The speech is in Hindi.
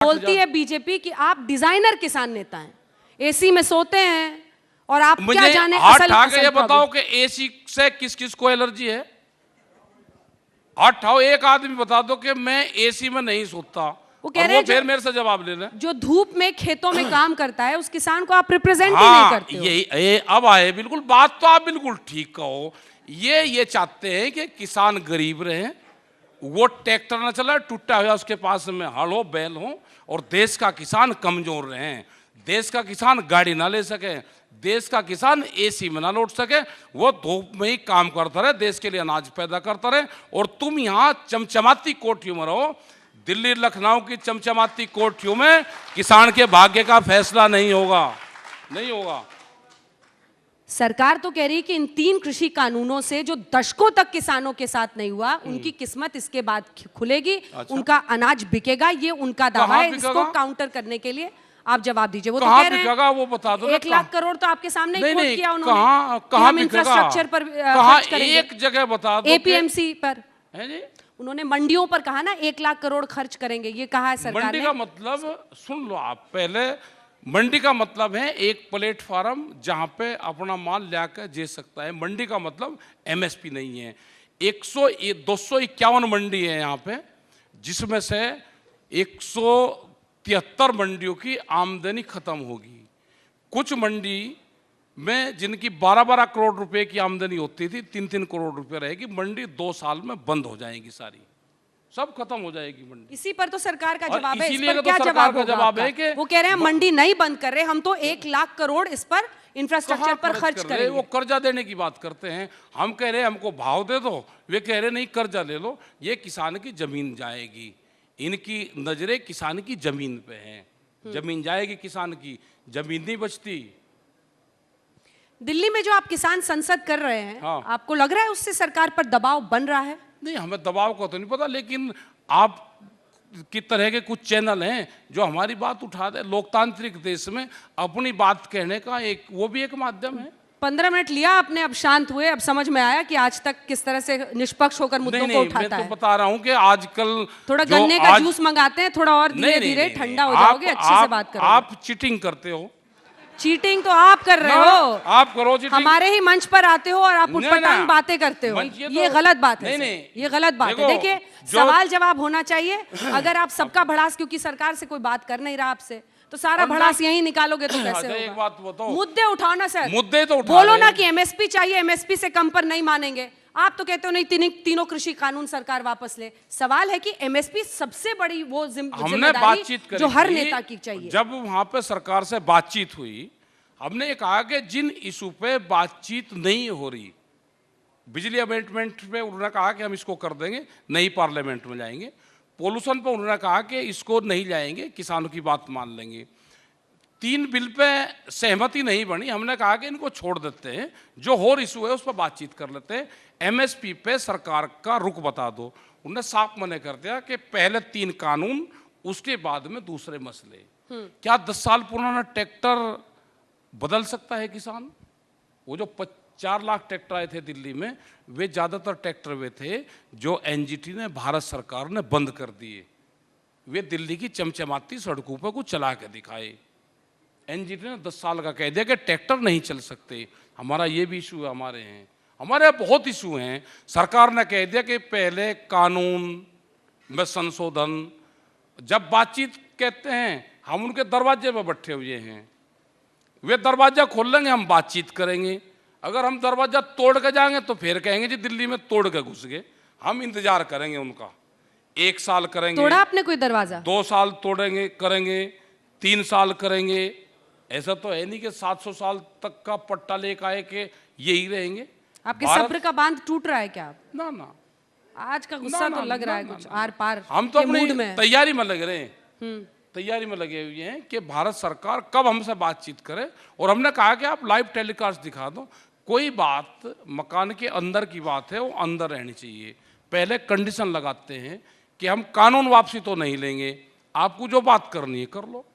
बोलती है बीजेपी कि आप डिजाइनर किसान नेता हैं, एसी में सोते हैं और आप क्या जाने असल ये बताओ कि एसी से किस किस को एलर्जी है? हाथ उठाओ, एक आदमी बता दो कि मैं एसी में नहीं सोता। वो कह रहे हैं फिर मेरे से जवाब ले लें। जो धूप में खेतों में काम करता है उस किसान को आप रिप्रेजेंट ही नहीं करते हो। ये अब आए, बिल्कुल बात तो आप बिल्कुल ठीक कहो। ये चाहते हैं कि किसान गरीब रहे, वो ट्रैक्टर ना चला टूटा हुआ उसके पास में हल हो बैल हो, और देश का किसान कमजोर रहे, देश का किसान गाड़ी ना ले सके, देश का किसान एसी में ना लौट सके, वो धूप में ही काम करता रहे, देश के लिए अनाज पैदा करता रहे। और तुम यहाँ चमचमाती कोठियों में रहो, दिल्ली लखनऊ की चमचमाती कोठियों में किसान के भाग्य का फैसला नहीं होगा, नहीं होगा। सरकार तो कह रही है कि इन 3 कृषि कानूनों से जो दशकों तक किसानों के साथ नहीं हुआ, उनकी किस्मत इसके बाद खुलेगी। अच्छा। उनका अनाज बिकेगा, ये उनका दावा है। इसको काउंटर करने के लिए आप जवाब दीजिए। वो तो कह रहे हैं वो बता दो। 1 लाख करोड़ तो आपके सामने ही कोट किया उन्होंने। कहाँ इंफ्रास्ट्रक्चर पर खर्च करेंगे? एक जगह बता दो। एपीएमसी पर है जी, उन्होंने मंडियों पर कहा ना 1 लाख करोड़ खर्च करेंगे, ये कहा है सरकार ने। मंडी का मतलब सुन लो आप पहले। मंडी का मतलब है एक प्लेटफार्म जहां पे अपना माल लाकर दे सकता है। मंडी का मतलब एमएसपी नहीं है। 251 मंडी है यहाँ पे, जिसमें से 173 मंडियों की आमदनी खत्म होगी। कुछ मंडी में जिनकी 12-12 करोड़ रुपए की आमदनी होती थी, 3-3 करोड़ रुपए रहेगी। मंडी 2 साल में बंद हो जाएगी, सारी सब खत्म हो जाएगी मंडी। इसी पर तो सरकार का जवाब है। इस पर तो क्या जवाब है कि वो कह रहे हैं मंडी नहीं बंद कर रहे, हम तो 1 लाख करोड़ इस पर इंफ्रास्ट्रक्चर पर खर्च करेंगे। वो कर्जा देने की बात करते हैं, हम कह रहे हैं हमको भाव दे दो, वे कह रहे नहीं कर्जा ले लो। ये किसान की जमीन जाएगी, इनकी नजरें किसान की जमीन पे हैं। जमीन जाएगी, किसान की जमीन नहीं बचती। दिल्ली में जो आप किसान संसद कर रहे हैं, हाँ। आपको लग रहा है उससे सरकार पर दबाव बन रहा है? नहीं, हमें दबाव का तो नहीं पता, लेकिन आप की तरह के कुछ चैनल हैं जो हमारी बात उठा दे। लोकतांत्रिक देश में अपनी बात कहने का वो भी एक माध्यम है। 15 मिनट लिया आपने, अब शांत हुए, अब समझ में आया कि आज तक किस तरह से निष्पक्ष होकर मुद्दों को उठाता है। मैं तो बता रहा हूँ कि आजकल थोड़ा गन्ने का जूस मंगाते हैं, थोड़ा और धीरे धीरे ठंडा हो जाओगे, अच्छे से बात करो। आप चीटिंग करते हो। चीटिंग तो आप कर रहे हो, आप करो चीटिंग। हमारे ही मंच पर आते हो और आप उटपटांग बातें करते हो, ये गलत बात है। नहीं, ये गलत बात है। देखिए, सवाल जवाब होना चाहिए। अगर आप सबका भड़ास, क्योंकि सरकार से कोई बात कर नहीं रहा आपसे, तो सारा भड़ास यहीं निकालोगे तो कैसे होगा? एक बात बताओ, मुद्दे उठाओ ना सर, मुद्दे तो उठाओ। बोलो ना कि एमएसपी चाहिए, एमएसपी से कम पर नहीं मानेंगे। आप तो कहते हो नहीं, तीनों कृषि कानून सरकार वापस ले। सवाल है कि एमएसपी सबसे बड़ी वो जिम्मेदारी जो हर नेता की चाहिए। जब वहां पे सरकार से बातचीत हुई, हमने ये कहा कि जिन इशू पे बातचीत नहीं हो रही, बिजली अमेंडमेंट पे उन्होंने कहा कि हम इसको कर देंगे, नहीं पार्लियामेंट में जाएंगे। पोल्यूशन पे उन्होंने कहा कि इसको नहीं जाएंगे, किसानों की बात मान लेंगे। 3 बिल पे सहमति नहीं बनी, हमने कहा कि इनको छोड़ देते हैं, जो और इशू है उस पर बातचीत कर लेते हैं। एमएसपी पे सरकार का रुख बता दो। उन्होंने साफ मना कर दिया कि पहले 3 कानून, उसके बाद में दूसरे मसले। क्या 10 साल पुराना ट्रैक्टर बदल सकता है किसान? वो जो 4 लाख ट्रैक्टर आए थे दिल्ली में, वे ज़्यादातर ट्रैक्टर वे थे जो एनजीटी ने, भारत सरकार ने बंद कर दिए। वे दिल्ली की चमचमाती सड़कों पर कुछ चला के दिखाए। एनजीटी ने 10 साल का कह दिया कि ट्रैक्टर नहीं चल सकते। हमारा ये भी इशू है, हमारे बहुत इशू हैं। सरकार ने कह दिया कि पहले कानून में संशोधन। जब बातचीत कहते हैं, हम उनके दरवाजे पर बैठे हुए हैं, वे दरवाजा खोल लेंगे, हम बातचीत करेंगे। अगर हम दरवाजा तोड़ के जाएंगे तो फिर कहेंगे जी दिल्ली में तोड़ के घुस गए। हम इंतजार करेंगे उनका, 1 साल करेंगे। तोड़ा आपने कोई दरवाजा? 2 साल तोड़ेंगे, करेंगे, 3 साल करेंगे। ऐसा तो है नहीं कि 700 साल तक का पट्टा लेकर आए कि यही रहेंगे। आपके सब्र का बांध टूट रहा है क्या आप? ना, आज का गुस्सा तो लग रहा है कुछ आर पार। हम तो अपनी तैयारी में लग रहे हैं, तैयारी में लगे हुए हैं कि भारत सरकार कब हमसे बातचीत करे। और हमने कहा कि आप लाइव टेलीकास्ट दिखा दो। कोई बात मकान के अंदर की बात है, वो अंदर रहनी चाहिए। पहले कंडीशन लगाते हैं कि हम कानून वापसी तो नहीं लेंगे, आपको जो बात करनी है कर लो।